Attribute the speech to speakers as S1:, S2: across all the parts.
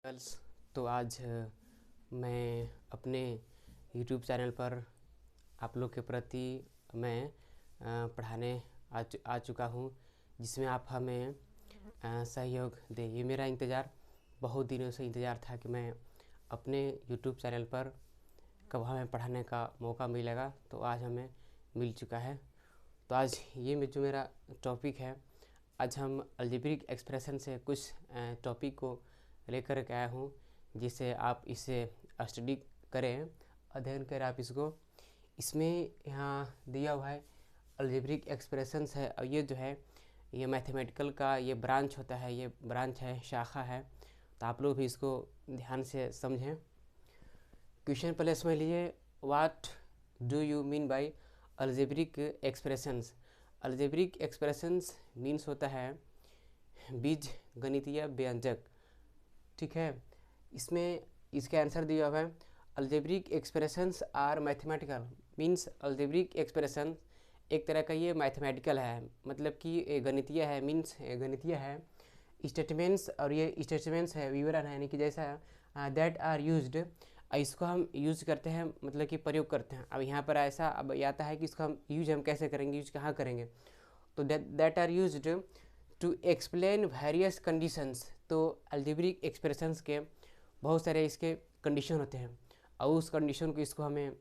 S1: Girls. तो आज मैं अपने YouTube चैनल पर आप लोग के प्रति मैं पढ़ाने आ चुका हूँ, जिसमें आप हमें सहयोग दें। ये मेरा इंतज़ार बहुत दिनों से इंतज़ार था कि मैं अपने YouTube चैनल पर कब हमें पढ़ाने का मौका मिलेगा, तो आज हमें मिल चुका है। तो आज ये जो मेरा टॉपिक है, आज हम अलजेब्रिक एक्सप्रेशन से कुछ टॉपिक को लेकर के आया हूँ, जिससे आप इसे स्टडी करें, अध्ययन करें आप इसको। इसमें यहाँ दिया हुआ है अलजेब्रिक एक्सप्रेशंस है, और ये जो है ये मैथमेटिकल का ये ब्रांच होता है, ये ब्रांच है, शाखा है। तो आप लोग भी इसको ध्यान से समझें। क्वेश्चन पहले समझ लीजिए, what do you mean by algebraic expressions. Algebraic expressions means होता है बीज गणितीय व्यंजक, ठीक है। इसमें इसका आंसर दिया हुआ है, algebraic expressions are mathematical. Means algebraic expression एक तरह का ये मैथमेटिकल है, मतलब कि गणितीय है, मीन्स गणितीय है। स्टेटमेंट्स, और ये स्टेटमेंट्स है विवरण है, यानी कि जैसा दैट आर यूज्ड, इसको हम यूज करते हैं, मतलब कि प्रयोग करते हैं। अब यहाँ पर ऐसा अब आता है कि इसको हम कैसे करेंगे, यूज कहाँ करेंगे। तो that are used to explain various conditions. तो अलजेब्रिक एक्सप्रेशंस के बहुत सारे इसके कंडीशन होते हैं, और उस कंडीशन को इसको हमें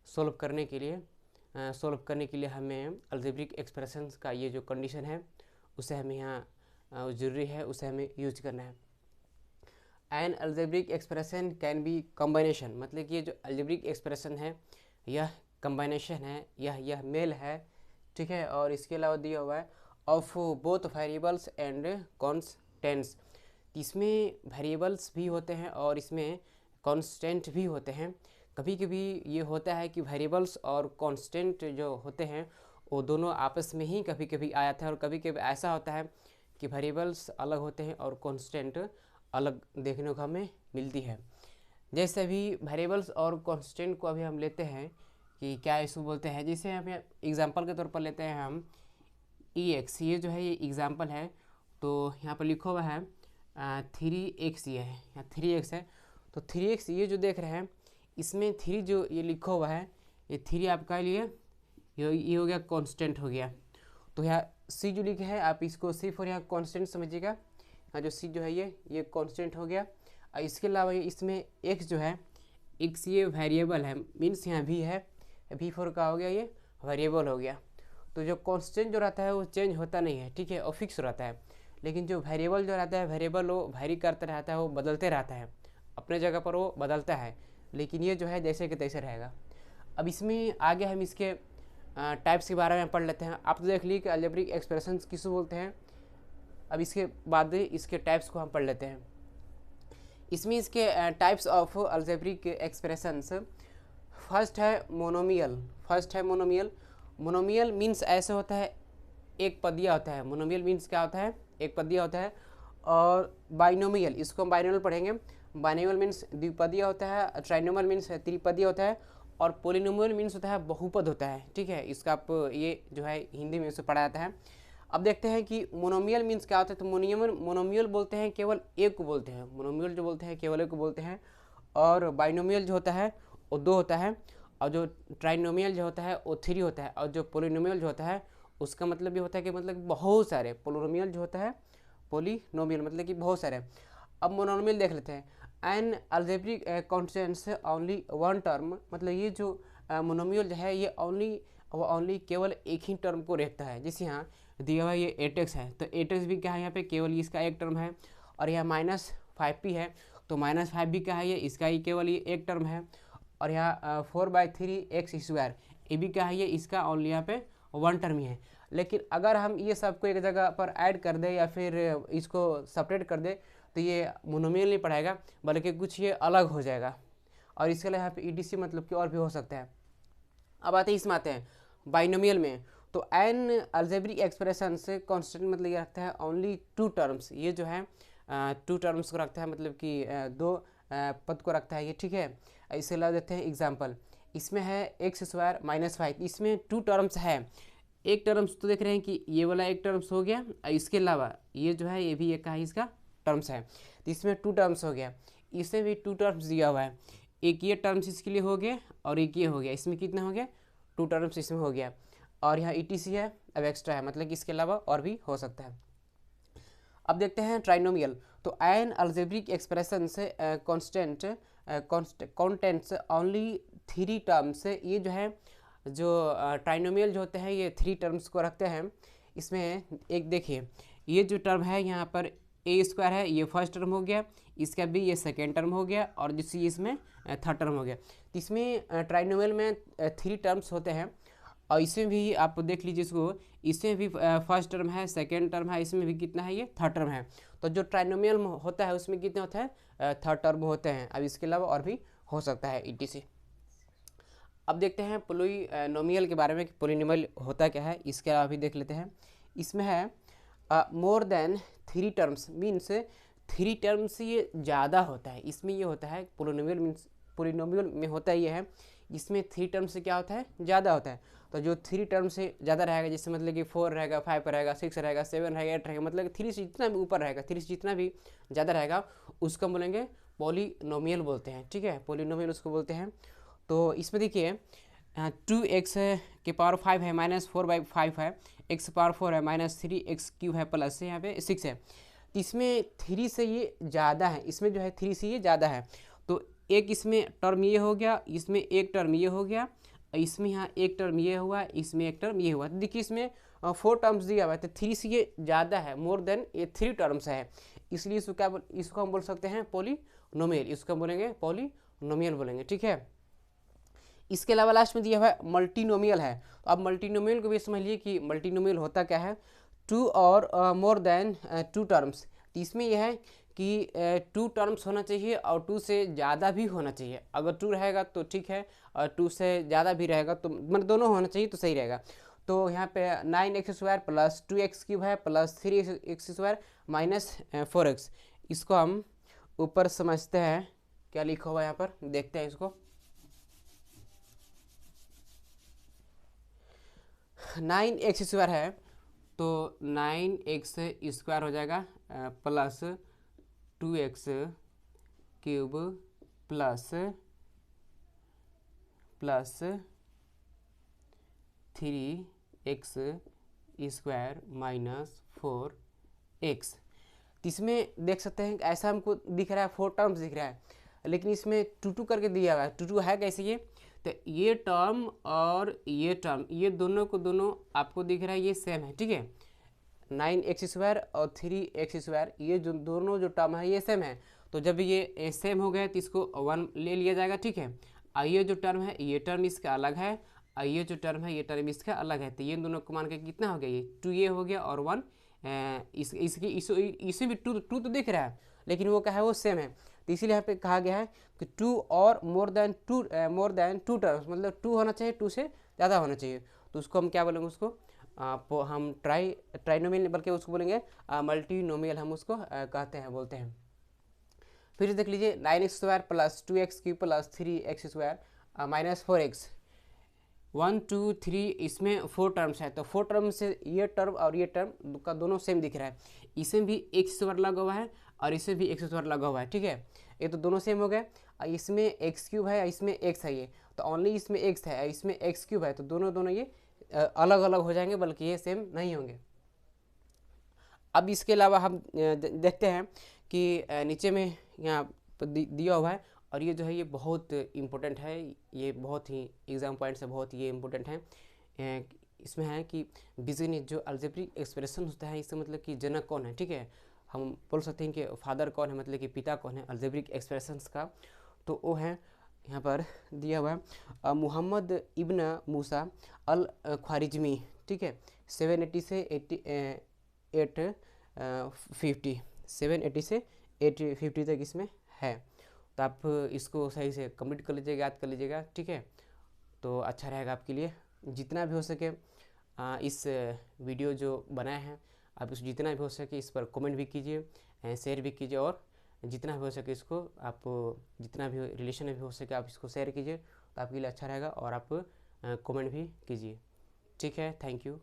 S1: सोल्व करने के लिए हमें अलजेब्रिक एक्सप्रेशंस का ये जो कंडीशन है उसे हमें यहाँ ज़रूरी है, उसे हमें यूज करना है। N algebraic expression can be combination, मतलब कि ये जो अलजेब्रिक एक्सप्रेशन है यह कॉम्बिनेशन है, यह मेल है, ठीक है। और इसके अलावा दिया हुआ है of both variables and constants. इसमें वेरिएबल्स भी होते हैं और इसमें कांस्टेंट भी होते हैं। कभी कभी ये होता है कि वेरिएबल्स और कांस्टेंट जो होते हैं वो दोनों आपस में ही कभी कभी आ जाता है, और कभी कभी ऐसा होता है कि वेरिएबल्स अलग होते हैं और कांस्टेंट अलग देखने को हमें मिलती है। जैसे अभी वेरिएबल्स और कांस्टेंट को अभी हम लेते हैं कि क्या इसको बोलते हैं, जैसे हम एग्जांपल के तौर पर लेते हैं हम EX, ये जो है ये एग्जांपल है। तो यहाँ पर लिखा हुआ है 3x, ये है यहाँ 3x है। तो 3x ये जो देख रहे हैं, इसमें 3 जो ये लिखा हुआ है, ये 3 आपका लिए ये हो गया कांस्टेंट हो गया। तो यहाँ C जो लिखा है आप इसको सिर्फ और यहाँ कांस्टेंट समझिएगा। यहाँ जो C जो है ये कांस्टेंट हो गया। और इसके अलावा इसमें x जो है, x ये वेरिएबल है, मीन्स यहाँ v है, v4 का हो गया, ये वेरिएबल हो गया। तो जो कांस्टेंट जो रहता है वो चेंज होता नहीं है, ठीक है, और फिक्स रहता है। लेकिन जो वेरिएबल जो रहता है, वेरिएबल वो वेरी करता रहता है, वो बदलते रहता है, अपने जगह पर वो बदलता है, लेकिन ये जो है जैसे कि तैसे रहेगा। अब इसमें आगे हम इसके टाइप्स के बारे में पढ़ लेते हैं। आप तो देख लीजिए कि अलजेब्रिक एक्सप्रेशंस किसको बोलते हैं। अब इसके बाद इसके टाइप्स को हम पढ़ लेते हैं। इसमें इसके types of algebraic expressions, first है मोनोमियल। मोनोमियल मीन्स ऐसे होता है एक पदिया होता है। मोनोमियल मीन्स क्या होता है, एक पदिया होता है। और बाइनोमियल, इसको हम बाइनोमियल पढ़ेंगे। बाइनोमियल मीन्स द्विपदीय होता है, ट्राइनोमियल मीन्स त्रिपदीय होता है, और पोलिनोमियल मीन्स होता है बहुपद होता है, ठीक है। इसका आप ये जो है हिंदी में इसे पढ़ा जाता है। अब देखते हैं कि मोनोमियल मीन्स क्या होता है। तो मोनोमियल बोलते हैं केवल एक को बोलते हैं, मोनोमियल जो बोलते हैं केवल एक को बोलते हैं। और बाइनोमियल जो होता है वो 2 होता है, और जो ट्राइनोमियल जो होता है वो 3 होता है, और जो पोलिनोमियल जो होता है उसका मतलब ये होता है कि मतलब बहुत सारे। पोलिनोमियल जो होता है, पोलिनोमियल मतलब कि बहुत सारे। अब मोनोमियल देख लेते हैं। N algebraic constants only one term, मतलब ये जो मोनोमियल जो है ये ओनली केवल एक ही टर्म को रखता है। जैसे यहाँ दिया हुआ ये 8x है, तो 8x भी क्या है, यहाँ पे केवल इसका एक टर्म है। और यहाँ -5p है, तो -5 भी क्या है, ये इसका ही केवल ये एक टर्म है। और यहाँ 4/3x², ये भी क्या है, ये इसका ओनली यहाँ पे वन टर्म ही है। लेकिन अगर हम ये सबको एक जगह पर ऐड कर दे या फिर इसको सेपरेट कर दे, तो ये मोनोमियल नहीं पढ़ाएगा, बल्कि कुछ ये अलग हो जाएगा। और इसके लिए यहाँ पे EDC मतलब कि और भी हो सकता है। अब आते हैं इसमें आते हैं बाइनोमियल में। तो एन अलजेब्रिक एक्सप्रेशन से कांस्टेंट मतलब ये रखता है ओनली 2 टर्म्स। ये जो है 2 टर्म्स को रखता है, मतलब कि 2 पद को रखता है ये, ठीक है। इसके अलावा देते हैं एग्जाम्पल। इसमें है x² -5, इसमें 2 टर्म्स है। एक टर्म्स तो देख रहे हैं कि ये वाला एक टर्म्स हो गया, इसके अलावा ये जो है ये भी एक है इसका टर्म्स है, तो इसमें 2 टर्म्स हो गया, इसमें भी 2 टर्म्स दिया हुआ है, एक ये टर्म्स इसके लिए हो गया और एक ये हो गया, इसमें कितना हो गया 2 टर्म्स इसमें हो गया, और यहाँ ETC है अब एक्स्ट्रा है, मतलब कि इसके अलावा और भी हो सकता है। अब देखते हैं ट्राइनोमियल। तो एन अलजेब्रिक एक्सप्रेशन से कॉन्टेंट्स ओनली 3 टर्म्स, ये जो है जो ट्राइनोमियल जो होते हैं ये 3 टर्म्स को रखते हैं। इसमें एक देखिए ये जो टर्म है यहाँ पर a² है, ये फर्स्ट टर्म हो गया, इसका भी ये सेकेंड टर्म हो गया, और जिससे इसमें थर्ड टर्म हो गया। तो इसमें ट्राइनोमियल में 3 टर्म्स होते हैं, और इसमें भी आप देख लीजिए इसको, इसमें भी फर्स्ट टर्म है, सेकेंड टर्म है, इसमें भी कितना है ये थर्ड टर्म है। तो जो ट्राइनोमियल होता है उसमें कितने होता है थर्ड टर्म होते हैं। अब इसके अलावा और भी हो सकता है ETC। अब देखते हैं पोलिनोमियल के बारे में कि पोलिनोमियल होता क्या है, इसके अलावा भी देख लेते हैं। इसमें है more than 3 terms, means 3 terms ये ज़्यादा होता है। इसमें ये होता है पोलिनोमियल मीन्स, पोलिनोमियल में होता ये है इसमें 3 टर्म से क्या होता है ज़्यादा होता है। तो जो 3 टर्म से ज़्यादा रहेगा, जैसे मतलब कि 4 रहेगा, 5 रहेगा, 6 रहेगा, 7 रहेगा, 8 रहेगा, मतलब 3 से जितना भी ऊपर रहेगा, 3 से जितना भी ज़्यादा रहेगा उसको बोलेंगे पोलिनोमियल बोलते हैं। ठीक है, पोलिनोमियल उसको बोलते हैं। तो इसमें देखिए 2x के पावर 5 है, -4/5 है, x पावर 4 है, -3x³ है, प्लस यहाँ पे 6 है। तो इसमें 3 से ये ज़्यादा है, इसमें जो है 3 से ये ज़्यादा है। तो एक इसमें टर्म ये हो गया, इसमें एक टर्म ये हो गया, इसमें यहाँ एक टर्म ये हुआ, इसमें एक टर्म ये हुआ। तो देखिए इसमें 4 टर्म्स दिया हुआ है, तो 3 से ये ज़्यादा है, मोर देन ये 3 टर्म्स है, इसलिए इसको हम बोल सकते हैं पोलिनोमियल, इसको हम बोलेंगे पोलिनोमियल बोलेंगे। ठीक है, इसके अलावा लास्ट में दिया हुआ है मल्टीनोमियल है। तो अब मल्टीनोमियल को भी समझ लिए कि मल्टीनोमियल होता क्या है, 2 और मोर देन 2 टर्म्स। तो इसमें यह है कि 2 टर्म्स होना चाहिए और 2 से ज़्यादा भी होना चाहिए। अगर 2 रहेगा तो ठीक है, और 2 से ज़्यादा भी रहेगा तो मतलब दोनों होना चाहिए तो सही रहेगा। तो यहाँ पे 9x² प्लस 2x³ है, प्लस 3x² माइनस 4x। इसको हम ऊपर समझते हैं क्या लिखा हुआ है, यहाँ पर देखते हैं इसको। 9x² है, तो 9x² हो जाएगा plus 2x³ plus 3x² minus 4x। इसमें देख सकते हैं ऐसा हमको दिख रहा है 4 टर्म्स दिख रहा है, लेकिन इसमें 2 करके दिया हुआ है। 2 है कैसे ये, तो ये टर्म और ये टर्म ये दोनों को दोनों आपको दिख रहा है ये सेम है। ठीक है, 9x² और 3x² ये जो दोनों जो टर्म है ये सेम है। तो जब ये सेम हो गया तो इसको 1 ले लिया जाएगा। ठीक है, ये जो टर्म है ये टर्म इसका अलग है, ये जो टर्म है ये टर्म इसका अलग है। तो ये दोनों को मान के कितना हो गया, ये 2 ये हो गया और 1 इसे भी 2 तो दिख रहा है, लेकिन वो क्या है वो सेम है। तो इसीलिए यहाँ पे कहा गया है कि 2 और मोर देन टू टर्म्स, मतलब 2 होना चाहिए, 2 से ज़्यादा होना चाहिए। तो उसको हम क्या बोलेंगे, उसको हम ट्राइनोमियल बल्कि उसको बोलेंगे मल्टीनोमियल, हम उसको कहते हैं बोलते हैं। फिर देख लीजिए 9x² plus 2x³ plus 3x² minus 4x। 1 2 3 इसमें 4 टर्म्स है, तो 4 टर्म से ये टर्म और ये टर्म का दोनों सेम दिख रहा है। इसमें भी x² लगा हुआ है और इसमें भी x² लगा हुआ है। ठीक है, ये तो दोनों सेम हो गए। इसमें x³ है, इसमें x है, ये तो ओनली इसमें x है, इसमें x³ है, तो दोनों ये अलग अलग हो जाएंगे, बल्कि ये सेम नहीं होंगे। अब इसके अलावा हम देखते हैं कि नीचे में यहाँ दिया हुआ है, और ये जो है ये बहुत इम्पोर्टेंट है, ये बहुत ही एग्जाम पॉइंट से बहुत ये इम्पोर्टेंट है। इसमें है कि बीजगणित जो अलजेब्रिक एक्सप्रेशन होता है, इससे मतलब कि जनक कौन है। ठीक है, हम बोल सकते हैं कि फादर कौन है, मतलब कि पिता कौन है अलजेब्रिक एक्सप्रेशंस का, तो वो है यहाँ पर दिया हुआ है मोहम्मद इब्न मूसा अल ख्वारिजमी। ठीक है, 780 से 850 780 से 850 तक इसमें है। तो आप इसको सही से कंप्लीट कर लीजिएगा, याद कर लीजिएगा। ठीक है, तो अच्छा रहेगा आपके लिए। जितना भी हो सके इस वीडियो जो बनाए हैं आप इस जितना भी हो सके इस पर कमेंट भी कीजिए, शेयर भी कीजिए, और जितना भी हो सके इसको आप जितना भी रिलेशन में भी हो सके आप इसको शेयर कीजिए, तो आपके लिए अच्छा रहेगा, और आप कमेंट भी कीजिए। ठीक है, थैंक यू।